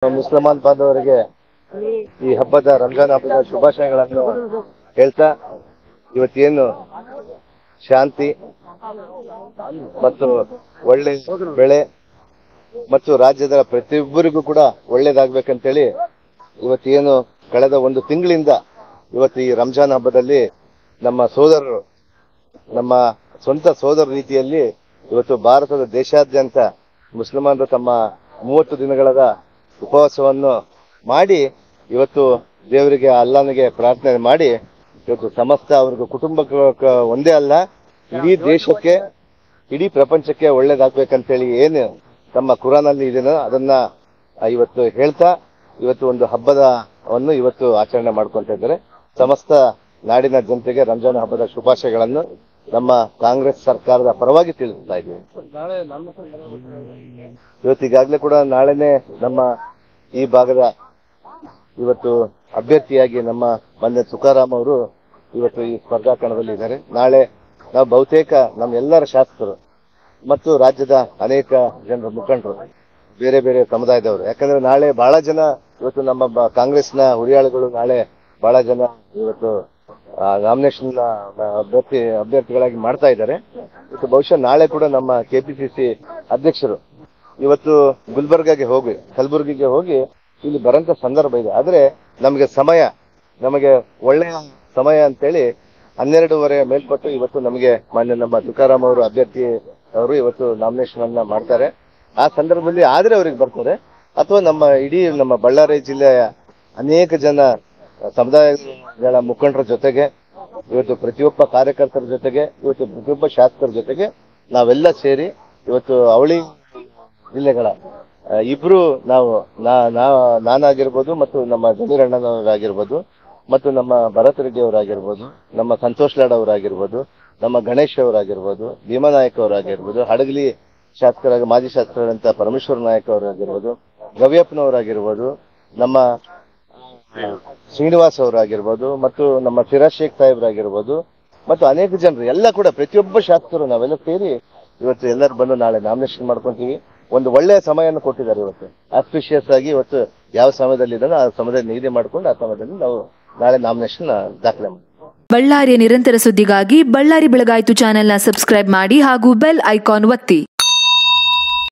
ಮುಸಲ್ಮಾನ್ ಬಾಂಧವರಿಗೆ ಈ ಹಬ್ಬದ ರಂಜಾನ್ ಹಬ್ಬದ ಶುಭಾಶಯಗಳನ್ನು ಹೇಳ್ತಾ ಇವತ್ತೇನು ಶಾಂತಿ ಮತ್ತು ಒಳ್ಳೆ ಬೆಳೆ ಮತ್ತು ರಾಜ್ಯದ ಪ್ರತಿಯೊಬ್ಬರಿಗೂ ಕೂಡ ಒಳ್ಳೇದಾಗಬೇಕಂತೇಳಿ ಇವತ್ತೇನು ಕಳೆದ ಒಂದು ತಿಂಗಳಿಂದ ಇವತ್ತು ಈ ರಂಜಾನ್ ಹಬ್ಬದಲ್ಲಿ ನಮ್ಮ ಸೋದರರು ನಮ್ಮ ಸ್ವಂತ ಸೋದರ ರೀತಿಯಲ್ಲಿ ಇವತ್ತು ಭಾರತದ ದೇಶಾದ್ಯಂತ ಮುಸಲ್ಮಾನರು ತಮ್ಮ 30 ದಿನಗಳ ಉಪವಾಸವನ್ನು ಮಾಡಿ ಇವತ್ತು ದೇವರಿಗೆ ಅಲ್ಲಾಹನಿಗೆ ಪ್ರಾರ್ಥನೆ ಮಾಡಿ ಇವತ್ತು ಸಮಸ್ತ ಅವ್ರಿಗೆ ಕುಟುಂಬಕ್ಕೆ ಒಂದೇ ಅಲ್ಲ ಇಡೀ ದೇಶಕ್ಕೆ ಇಡೀ ಪ್ರಪಂಚಕ್ಕೆ ಒಳ್ಳೇದಾಗಬೇಕಂತೇಳಿ ಏನು ತಮ್ಮ ಕುರಾನಲ್ಲಿ ಇದೆಯೋ ಅದನ್ನ ಇವತ್ತು ಹೇಳ್ತಾ ಇವತ್ತು ಒಂದು ಹಬ್ಬದವನ್ನು ಇವತ್ತು ಆಚರಣೆ ಮಾಡ್ಕೊಳ್ತಾ ಇದ್ದಾರೆ. ಸಮಸ್ತ ನಾಡಿನ ಜನತೆಗೆ ರಂಜಾನ್ ಹಬ್ಬದ ಶುಭಾಶಯಗಳನ್ನು ನಮ್ಮ ಕಾಂಗ್ರೆಸ್ ಸರ್ಕಾರದ ಪರವಾಗಿ ತಿಳಿಸ್ತಾ ಇದ್ದೀವಿ. ಇವತ್ತು ಈಗಾಗಲೇ ಕೂಡ ನಾಳೆನೆ ನಮ್ಮ ಈ ಭಾಗದ ಇವತ್ತು ಅಭ್ಯರ್ಥಿಯಾಗಿ ನಮ್ಮ ಮಾನ್ಯ ತುಕಾರಾಮ್ ಅವರು ಇವತ್ತು ಈ ಸ್ಪರ್ಧಾ ಕಣದಲ್ಲಿ ಇದ್ದಾರೆ. ನಾಳೆ ನಾವು ಬಹುತೇಕ ನಮ್ಮೆಲ್ಲರ ಶಾಸಕರು ಮತ್ತು ರಾಜ್ಯದ ಅನೇಕ ಜನರ ಮುಖಂಡರು ಬೇರೆ ಬೇರೆ ಸಮುದಾಯದವರು, ಯಾಕಂದ್ರೆ ನಾಳೆ ಬಹಳ ಜನ ಇವತ್ತು ನಮ್ಮ ಕಾಂಗ್ರೆಸ್ನ ಹುರಿಯಾಳುಗಳು ನಾಳೆ ಬಹಳ ಜನ ಇವತ್ತು ನಾಮಿನೇಷನ್ ಅಭ್ಯರ್ಥಿಗಳಾಗಿ ಮಾಡ್ತಾ ಇದ್ದಾರೆ. ಇವತ್ತು ಬಹುಶಃ ನಾಳೆ ಕೂಡ ನಮ್ಮ ಕೆಪಿಸಿಸಿ ಅಧ್ಯಕ್ಷರು ಇವತ್ತು ಗುಲ್ಬರ್ಗಾಗೆ ಹೋಗಿ ಕಲಬುರಗಿಗೆ ಹೋಗಿ ಇಲ್ಲಿ ಬರಂತ ಸಂದರ್ಭ ಇದೆ. ಆದ್ರೆ ನಮಗೆ ಒಳ್ಳೆಯ ಸಮಯ ಅಂತೇಳಿ 12:30 ಮೇಲ್ಪಟ್ಟು ಇವತ್ತು ನಮಗೆ ಮಾನ್ಯ ನಮ್ಮ ತುಕಾರಾಮ್ ಅವರು ಅಭ್ಯರ್ಥಿ ಅವರು ಇವತ್ತು ನಾಮಿನೇಷನ್ ಅನ್ನ ಮಾಡ್ತಾರೆ. ಆ ಸಂದರ್ಭದಲ್ಲಿ ಆದ್ರೆ ಅವ್ರಿಗೆ ಬರ್ತಾರೆ ಅಥವಾ ನಮ್ಮ ಬಳ್ಳಾರಿ ಜಿಲ್ಲೆಯ ಅನೇಕ ಜನ ಸಮುದಾಯಗಳ ಮುಖಂಡರ ಜೊತೆಗೆ ಇವತ್ತು ಪ್ರತಿಯೊಬ್ಬ ಕಾರ್ಯಕರ್ತರ ಜೊತೆಗೆ ಇವತ್ತು ಪ್ರತಿಯೊಬ್ಬ ಶಾಸಕರ ಜೊತೆಗೆ ನಾವೆಲ್ಲ ಸೇರಿ ಇವತ್ತು ಅವಳಿ ಜಿಲ್ಲೆಗಳ ಇಬ್ರು ನಾನಾಗಿರ್ಬೋದು ಮತ್ತು ನಮ್ಮ ಜಮೀರ್ ಅಣ್ಣನವರಾಗಿರ್ಬೋದು ಮತ್ತು ನಮ್ಮ ಭರತ್ ರೆಡ್ಡಿ ಅವರಾಗಿರ್ಬೋದು, ನಮ್ಮ ಸಂತೋಷ್ ಲಾಡ್ ಅವರಾಗಿರ್ಬೋದು, ನಮ್ಮ ಗಣೇಶ್ ಅವರಾಗಿರ್ಬೋದು, ಭೀಮಾನಾಯಕ್ ಅವರಾಗಿರ್ಬೋದು, ಹಡಗಲಿ ಶಾಸಕರಾಗಿ ಮಾಜಿ ಶಾಸಕರಾದಂತ ಪರಮೇಶ್ವರ ನಾಯಕ್ ಅವರಾಗಿರ್ಬೋದು, ಗವಿಯಪ್ಪನವರಾಗಿರ್ಬೋದು, ನಮ್ಮ ಶ್ರೀನಿವಾಸ್ ಅವರಾಗಿರ್ಬೋದು ಮತ್ತು ನಮ್ಮ ಫಿರಾಜ್ ಶೇಖ್ ಸಾಹೇಬ್ರಾಗಿರ್ಬೋದು ಮತ್ತು ಅನೇಕ ಜನರು ಎಲ್ಲ ಕೂಡ ಪ್ರತಿಯೊಬ್ಬ ಶಾಸಕರು ನಾವೆಲ್ಲ ಸೇರಿ ಇವತ್ತು ಎಲ್ಲರೂ ಬಂದು ನಾಳೆ ನಾಮಿನೇಷನ್ ಮಾಡ್ಕೊಂತೀವಿ. ಒಂದು ಒಳ್ಳೆಯ ಸಮಯವನ್ನು ಕೊಟ್ಟಿದ್ದಾರೆ. ಇವತ್ತು ಆಸ್ಪಿಷಿಯಸ್ ಆಗಿ ಇವತ್ತು ಯಾವ ಸಮಯದಲ್ಲಿ ಇದನ್ನು ಆ ಸಮಯದಲ್ಲಿ ನಿಗದಿ ಮಾಡಿಕೊಂಡು ಆ ಸಮಯದಲ್ಲಿ ನಾವು ನಾಳೆ ನಾಮಿನೇಷನ್ ದಾಖಲೆ ಮಾಡ್ತೀವಿ. ಬಳ್ಳಾರಿಯ ನಿರಂತರ ಸುದ್ದಿಗಾಗಿ ಬಳ್ಳಾರಿ ಬೆಳಗಾಯಿತು ಚಾನೆಲ್ನ ಸಬ್ಸ್ಕ್ರೈಬ್ ಮಾಡಿ ಹಾಗೂ ಬೆಲ್ ಐಕಾನ್ ಒತ್ತಿ.